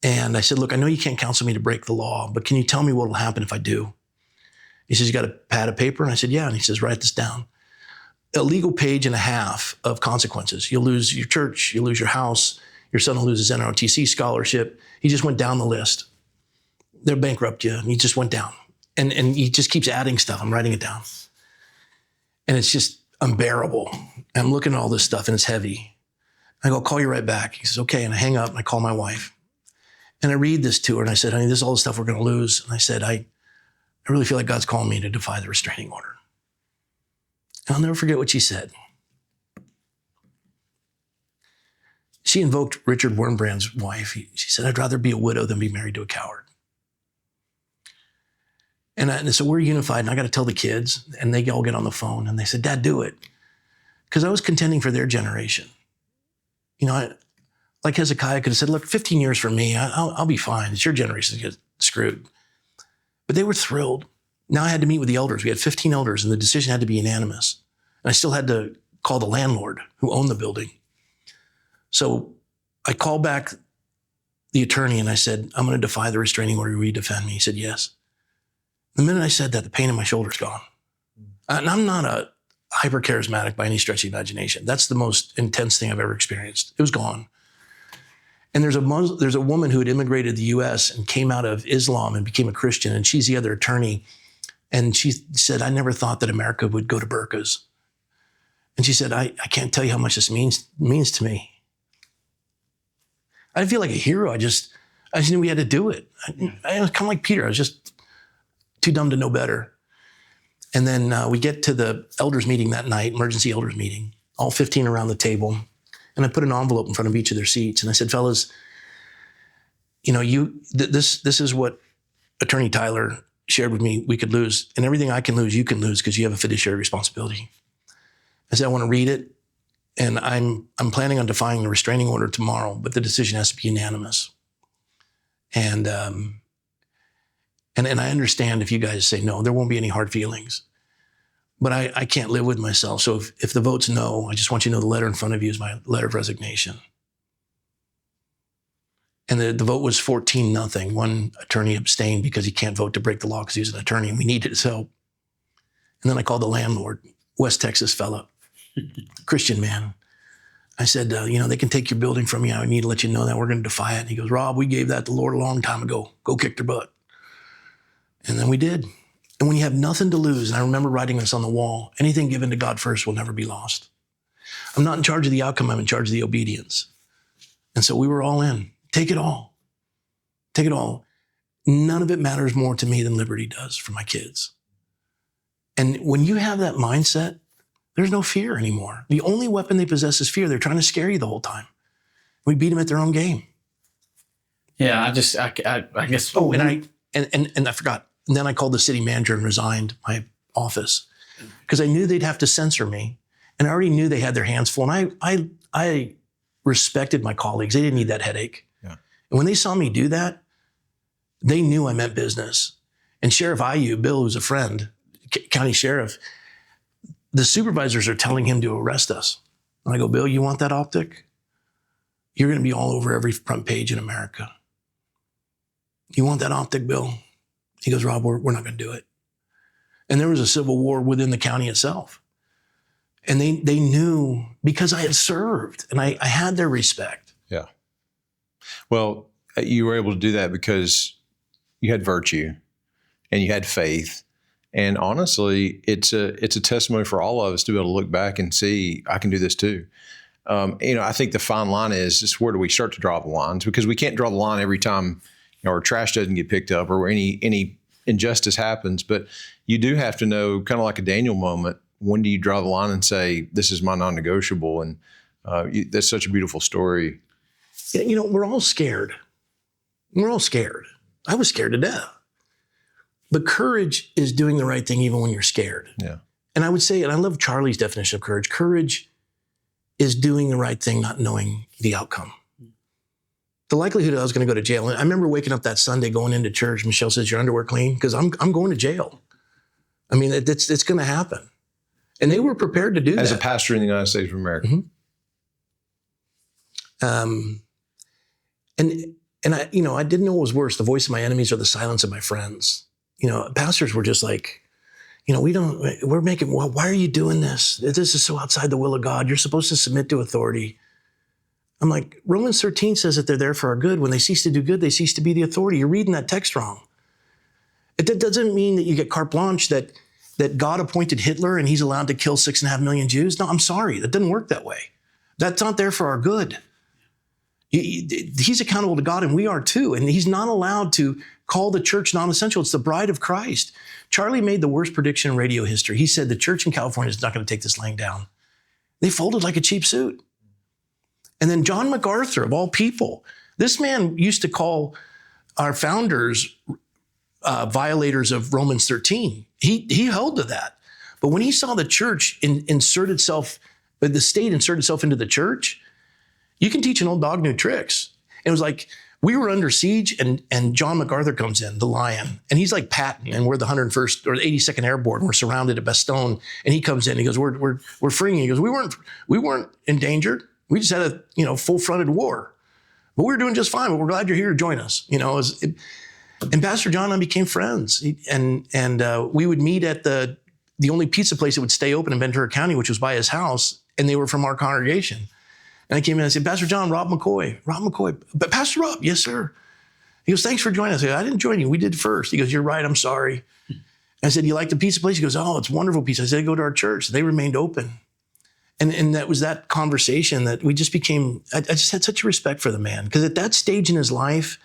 And I said, look, I know you can't counsel me to break the law, but can you tell me what will happen if I do? He says, you got a pad of paper? And I said, yeah. And he says, write this down. A legal page and a half of consequences. You'll lose your church. You'll lose your house. Your son will lose his NROTC scholarship. He just went down the list. They'll bankrupt you. And he just went down. And he just keeps adding stuff. I'm writing it down. And it's just unbearable. And I'm looking at all this stuff, and it's heavy. I go, I'll call you right back. He says, okay. And I hang up, and I call my wife. And I read this to her, and I said, honey, this is all the stuff we're going to lose. And I said, I really feel like God's calling me to defy the restraining order. And I'll never forget what she said. She invoked Richard Wurmbrand's wife. She said, I'd rather be a widow than be married to a coward. And so we're unified, and I got to tell the kids, and they all get on the phone, and they said, Dad, do it. Because I was contending for their generation. You know, like Hezekiah could have said, look, 15 years for me, I'll be fine. It's your generation that gets screwed. But they were thrilled. Now I had to meet with the elders. We had 15 elders, and the decision had to be unanimous. And I still had to call the landlord who owned the building. So I called back the attorney, and I said, I'm going to defy the restraining order. Will you defend me? He said, yes. The minute I said that, the pain in my shoulder's gone. And I'm not a hyper-charismatic by any stretch of the imagination. That's the most intense thing I've ever experienced. It was gone. And there's a woman who had immigrated to the U.S. and came out of Islam and became a Christian, and she's the other attorney. And she said, I never thought that America would go to burqas. And she said, I can't tell you how much this means to me. I didn't feel like a hero. I just knew we had to do it. I was kind of like Peter. I was just too dumb to know better. And then we get to the elders meeting that night, emergency elders meeting, all 15 around the table. And I put an envelope in front of each of their seats. And I said, fellas, you know, this is what Attorney Tyler shared with me we could lose. And everything I can lose, you can lose because you have a fiduciary responsibility. I said, I want to read it. And I'm planning on defying the restraining order tomorrow, but the decision has to be unanimous. And I understand if you guys say no, there won't be any hard feelings. But I can't live with myself. So if the vote's no, I just want you to know the letter in front of you is my letter of resignation. And the vote was 14-0. One attorney abstained because he can't vote to break the law because he's an attorney and we needed his help. And then I called the landlord, West Texas fella, Christian man. I said, they can take your building from you. I need to let you know that we're going to defy it. And he goes, Rob, we gave that to the Lord a long time ago. Go kick their butt. And then we did. And when you have nothing to lose, and I remember writing this on the wall, anything given to God first will never be lost. I'm not in charge of the outcome. I'm in charge of the obedience. And so we were all in. Take it all. Take it all. None of it matters more to me than liberty does for my kids. And when you have that mindset, there's no fear anymore. The only weapon they possess is fear. They're trying to scare you the whole time. We beat them at their own game. Yeah, I guess. Oh, and I forgot. And then I called the city manager and resigned my office because I knew they'd have to censor me. And I already knew they had their hands full. And I respected my colleagues. They didn't need that headache. Yeah. And when they saw me do that, they knew I meant business. And Sheriff Ayu, Bill, who's a friend, county sheriff, the supervisors are telling him to arrest us. And I go, Bill, you want that optic? You're going to be all over every front page in America. You want that optic, Bill? He goes, Rob, we're not going to do it. And there was a civil war within the county itself. And they knew because I had served and I had their respect. Yeah. Well, you were able to do that because you had virtue and you had faith. And honestly, it's a testimony for all of us to be able to look back and see, I can do this too. I think the fine line is where do we start to draw the lines? Because we can't draw the line every time our trash doesn't get picked up or any injustice happens. But you do have to know, kind of like a Daniel moment, when do you draw the line and say, this is my non-negotiable? And that's such a beautiful story. We're all scared. We're all scared. I was scared to death. But courage is doing the right thing even when you're scared. Yeah. And I would say, and I love Charlie's definition of courage, courage is doing the right thing, not knowing the outcome. The likelihood I was going to go to jail. And I remember waking up that Sunday going into church. Michelle says, your underwear clean? Because I'm going to jail. I mean, it's going to happen. And they were prepared to do that. As a pastor in the United States of America. Mm-hmm. And I, I didn't know what was worse, the voice of my enemies or the silence of my friends. Pastors were just like, why are you doing this? This is so outside the will of God. You're supposed to submit to authority. I'm like, Romans 13 says that they're there for our good. When they cease to do good, they cease to be the authority. You're reading that text wrong. It doesn't mean that you get carte blanche that God appointed Hitler and he's allowed to kill 6.5 million Jews. No, I'm sorry. That doesn't work that way. That's not there for our good. He's accountable to God, and we are too. And he's not allowed to call the church non-essential. It's the bride of Christ. Charlie made the worst prediction in radio history. He said the church in California is not going to take this laying down. They folded like a cheap suit. And then John MacArthur, of all people, this man used to call our founders violators of Romans 13. He held to that. But when he saw the church the state insert itself into the church, you can teach an old dog new tricks. And it was like, we were under siege and John MacArthur comes in, the lion, and he's like Patton, and we're the 101st or the 82nd Airborne. We're surrounded at Bastogne, and he comes in, he goes, we're freeing you. He goes, we weren't endangered. We just had a full-fronted war. But we were doing just fine, but we're glad you're here to join us. And Pastor John and I became friends. And we would meet at the only pizza place that would stay open in Ventura County, which was by his house, and they were from our congregation. And I came in and I said, Pastor John, Rob McCoy. But Pastor Rob, yes, sir. He goes, thanks for joining us. I said, I didn't join you. We did first. He goes, you're right. I'm sorry. I said, you like the pizza place? He goes, oh, it's wonderful pizza. I said, go to our church. They remained open. And that was that conversation that we just became, I just had such a respect for the man. Because at that stage in his life,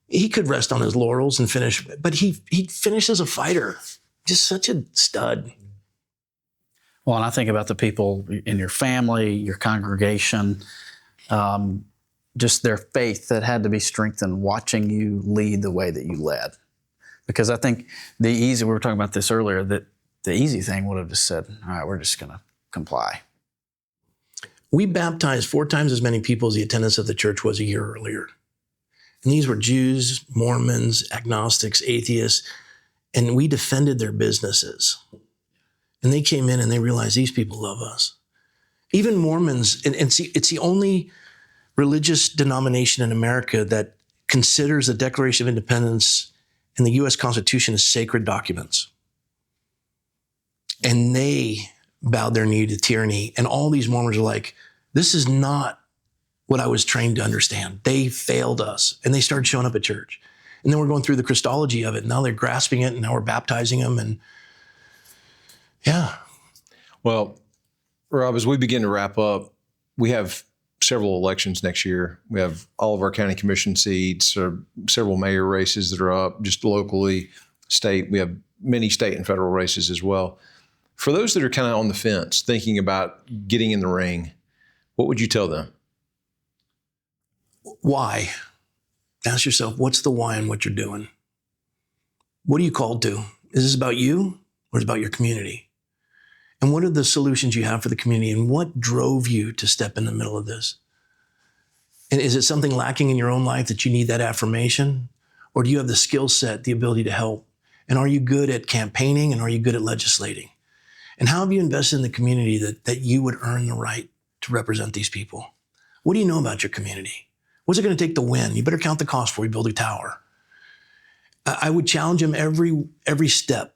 he could rest on his laurels and finish, but he finished as a fighter. Just such a stud. Well, and I think about the people in your family, your congregation, just their faith that had to be strengthened watching you lead the way that you led. Because I think we were talking about this earlier, that the easy thing would have just said, all right, we're just going to comply. We baptized 4 times as many people as the attendance of the church was a year earlier. And these were Jews, Mormons, agnostics, atheists, and we defended their businesses. And they came in and they realized these people love us. Even Mormons, and see, it's the only religious denomination in America that considers the Declaration of Independence and the U.S. Constitution as sacred documents. And they bowed their knee to tyranny. And all these Mormons are like, this is not what I was trained to understand. They failed us. And they started showing up at church. And then we're going through the Christology of it. Now they're grasping it, and now we're baptizing them. And yeah. Well, Rob, as we begin to wrap up, we have several elections next year. We have all of our county commission seats, several mayor races that are up just locally, state. We have many state and federal races as well. For those that are kind of on the fence, thinking about getting in the ring, what would you tell them? Why? Ask yourself, what's the why in what you're doing? What are you called to? Is this about you or is it about your community? And what are the solutions you have for the community? And what drove you to step in the middle of this? And is it something lacking in your own life that you need that affirmation? Or do you have the skill set, the ability to help? And are you good at campaigning and are you good at legislating? And how have you invested in the community that you would earn the right to represent these people? What do you know about your community? What's it going to take to win? You better count the cost before you build a tower. I would challenge him every step.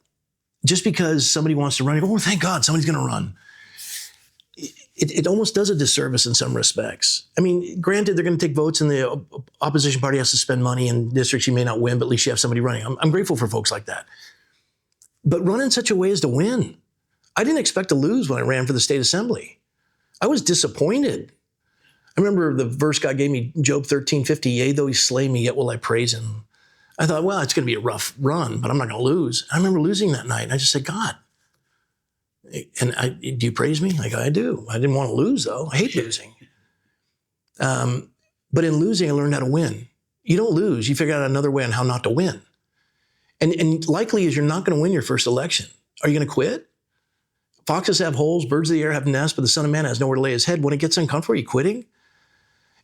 Just because somebody wants to run, you go, oh, thank God, somebody's going to run. It almost does a disservice in some respects. I mean, granted, they're going to take votes and the opposition party has to spend money in districts you may not win, but at least you have somebody running. I'm grateful for folks like that. But run in such a way as to win. I didn't expect to lose when I ran for the state assembly. I was disappointed. I remember the verse God gave me, Job 13:50, yea, though he slay me, yet will I praise him. I thought, well, it's going to be a rough run, but I'm not going to lose. I remember losing that night, and I just said, God, do you praise me? Like, I do. I didn't want to lose, though. I hate losing. But in losing, I learned how to win. You don't lose. You figure out another way on how not to win. And likely is you're not going to win your first election. Are you going to quit? Foxes have holes, birds of the air have nests, but the Son of Man has nowhere to lay his head. When it gets uncomfortable, are you quitting?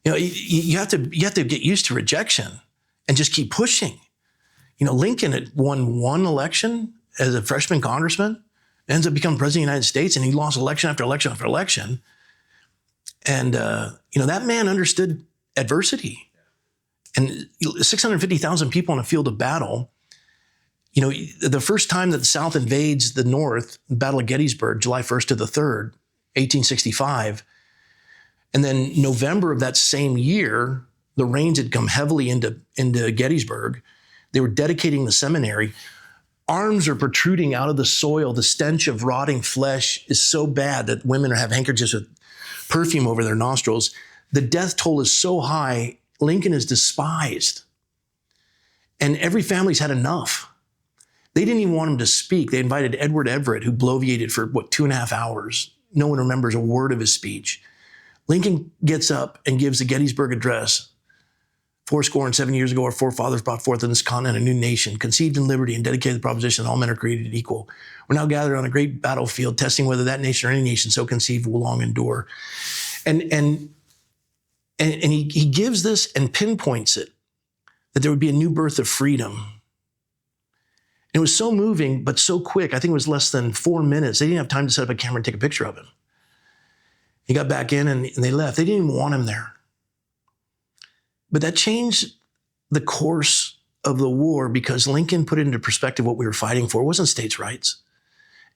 You have to get used to rejection and just keep pushing. Lincoln had won one election as a freshman congressman, ends up becoming president of the United States, and he lost election after election after election. And, that man understood adversity. And 650,000 people in a field of battle. The first time that the South invades the North, the Battle of Gettysburg, July 1st to the 3rd, 1865. And then November of that same year, the rains had come heavily into Gettysburg. They were dedicating the seminary. Arms are protruding out of the soil. The stench of rotting flesh is so bad that women have handkerchiefs with perfume over their nostrils. The death toll is so high, Lincoln is despised. And every family's had enough. They didn't even want him to speak. They invited Edward Everett, who bloviated for 2.5 hours. No one remembers a word of his speech. Lincoln gets up and gives the Gettysburg Address. 77 years ago, our forefathers brought forth in this continent a new nation, conceived in liberty and dedicated to the proposition that all men are created equal. We're now gathered on a great battlefield, testing whether that nation or any nation so conceived will long endure. And he gives this and pinpoints it, that there would be a new birth of freedom. And it was so moving, but so quick. I think it was less than 4 minutes. They didn't have time to set up a camera and take a picture of him. He got back in and they left. They didn't even want him there. But that changed the course of the war because Lincoln put into perspective what we were fighting for. It wasn't states' rights.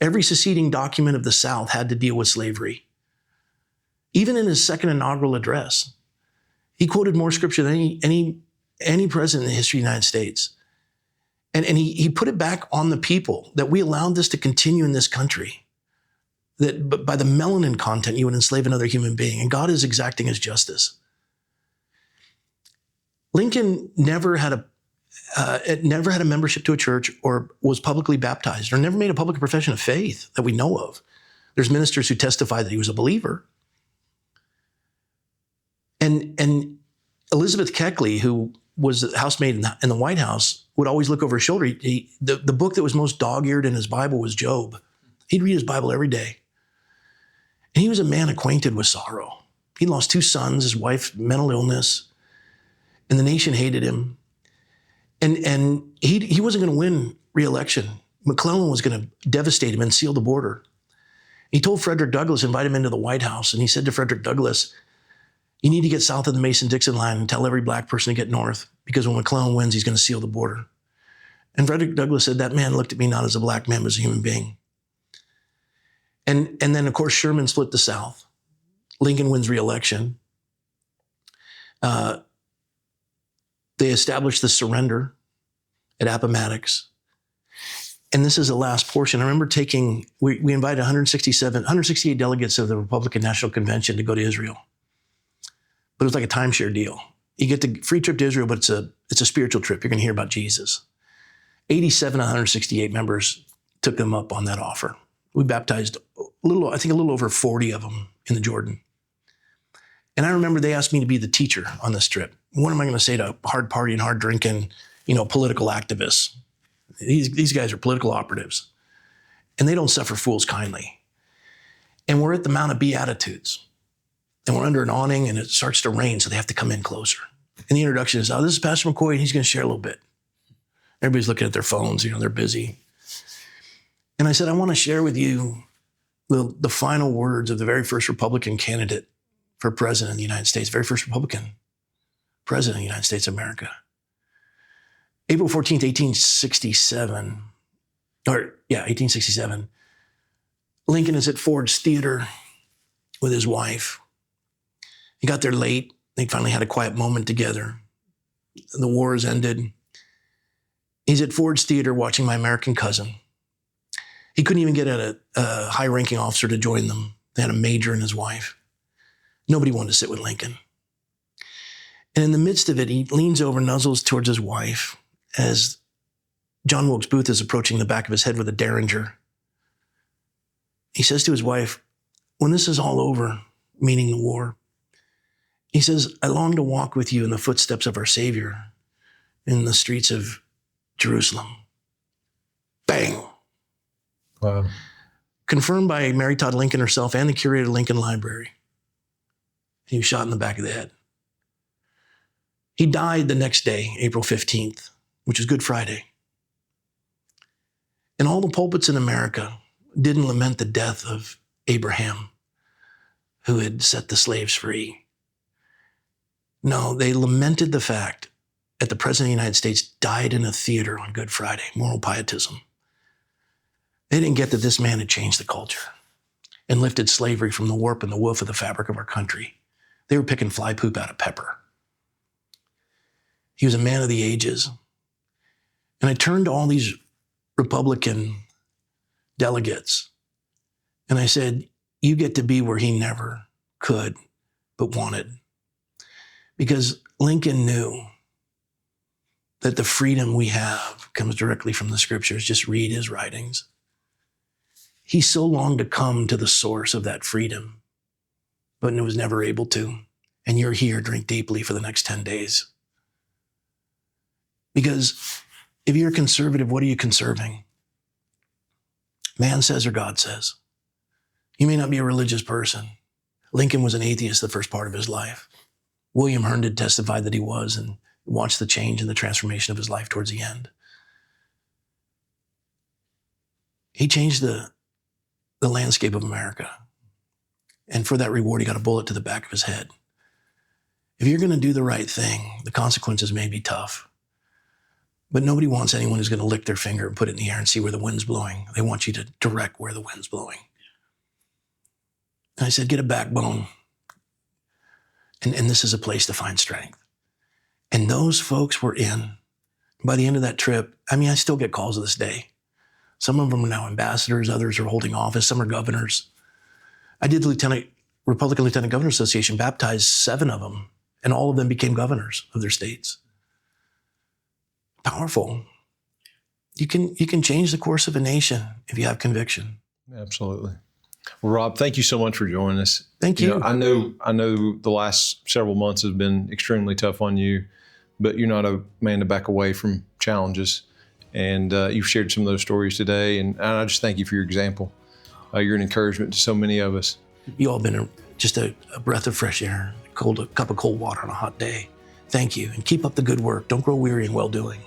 Every seceding document of the South had to deal with slavery. Even in his second inaugural address, he quoted more scripture than any president in the history of the United States. And he put it back on the people that we allowed this to continue in this country. That by the melanin content, you would enslave another human being. And God is exacting his justice. Lincoln never had a membership to a church or was publicly baptized or never made a public profession of faith that we know of. There's ministers who testify that he was a believer. And Elizabeth Keckley, who was a housemaid in the White House, would always look over his shoulder. The book that was most dog-eared in his Bible was Job. He'd read his Bible every day. And he was a man acquainted with sorrow. He lost 2 sons, his wife, mental illness, and the nation hated him. And he wasn't going to win re-election. McClellan was going to devastate him and seal the border. He told Frederick Douglass, invite him into the White House, and he said to Frederick Douglass, you need to get south of the Mason-Dixon line and tell every black person to get north, because when McClellan wins, he's going to seal the border. And Frederick Douglass said, that man looked at me not as a black man, but as a human being. And then, of course, Sherman split the South. Lincoln wins re-election. They established the surrender at Appomattox. And this is the last portion. I remember we invited 168 delegates of the Republican National Convention to go to Israel. But it was like a timeshare deal. You get the free trip to Israel, but it's a spiritual trip. You're going to hear about Jesus. 87 of 168 members took them up on that offer. We baptized a little over 40 of them in the Jordan. And I remember they asked me to be the teacher on this trip. What am I going to say to hard partying, hard drinking, political activists? These guys are political operatives. And they don't suffer fools kindly. And we're at the Mount of Beatitudes. And we're under an awning and it starts to rain, so they have to come in closer. And the introduction is, this is Pastor McCoy, and he's going to share a little bit. Everybody's looking at their phones, they're busy. And I said, I want to share with you the final words of the very first Republican candidate for president of the United States, very first Republican president of the United States of America. April 14th, 1867. Lincoln is at Ford's Theater with his wife. He got there late. They finally had a quiet moment together. The war has ended. He's at Ford's Theater watching My American Cousin. He couldn't even get a high-ranking officer to join them. They had a major and his wife. Nobody wanted to sit with Lincoln. And in the midst of it, he leans over, nuzzles towards his wife as John Wilkes Booth is approaching the back of his head with a derringer. He says to his wife, when this is all over, meaning the war, he says, I long to walk with you in the footsteps of our Savior in the streets of Jerusalem. Bang. Wow. Confirmed by Mary Todd Lincoln herself and the curator of Lincoln Library. He was shot in the back of the head. He died the next day, April 15th, which is Good Friday. And all the pulpits in America didn't lament the death of Abraham, who had set the slaves free. No, they lamented the fact that the President of the United States died in a theater on Good Friday, moral pietism. They didn't get that this man had changed the culture and lifted slavery from the warp and the woof of the fabric of our country. They were picking fly poop out of pepper. He was a man of the ages. And I turned to all these Republican delegates and I said, you get to be where he never could but wanted. Because Lincoln knew that the freedom we have comes directly from the scriptures. Just read his writings. He so longed to come to the source of that freedom, but was never able to. And you're here, drink deeply for the next 10 days. Because if you're a conservative, what are you conserving? Man says or God says. You may not be a religious person. Lincoln was an atheist the first part of his life. William Herndon testified that he was and watched the change and the transformation of his life towards the end. He changed the landscape of America. And for that reward, he got a bullet to the back of his head. If you're going to do the right thing, the consequences may be tough. But nobody wants anyone who's going to lick their finger and put it in the air and see where the wind's blowing. They want you to direct where the wind's blowing. And I said, get a backbone. And this is a place to find strength. And those folks were in. By the end of that trip, I still get calls to this day. Some of them are now ambassadors, others are holding office, some are governors. I did the Republican Lieutenant Governor Association, baptized 7 of them, and all of them became governors of their states. Powerful. You can change the course of a nation if you have conviction. Absolutely. Well, Rob, thank you so much for joining us. Thank you. I know the last several months have been extremely tough on you, but you're not a man to back away from challenges. And you've shared some of those stories today. And I just thank you for your example. You're an encouragement to so many of us. You all been just a breath of fresh air, a cup of cold water on a hot day. Thank you. And keep up the good work. Don't grow weary in well-doing.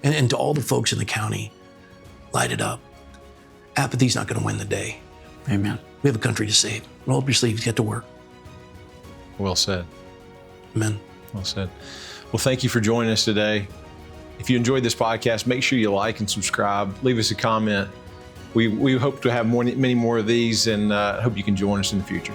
And to all the folks in the county, light it up. Apathy's not going to win the day. Amen. We have a country to save. Roll up your sleeves, get to work. Well said. Amen. Well said. Well, thank you for joining us today. If you enjoyed this podcast, make sure you like and subscribe. Leave us a comment. We hope to have many more of these, and hope you can join us in the future.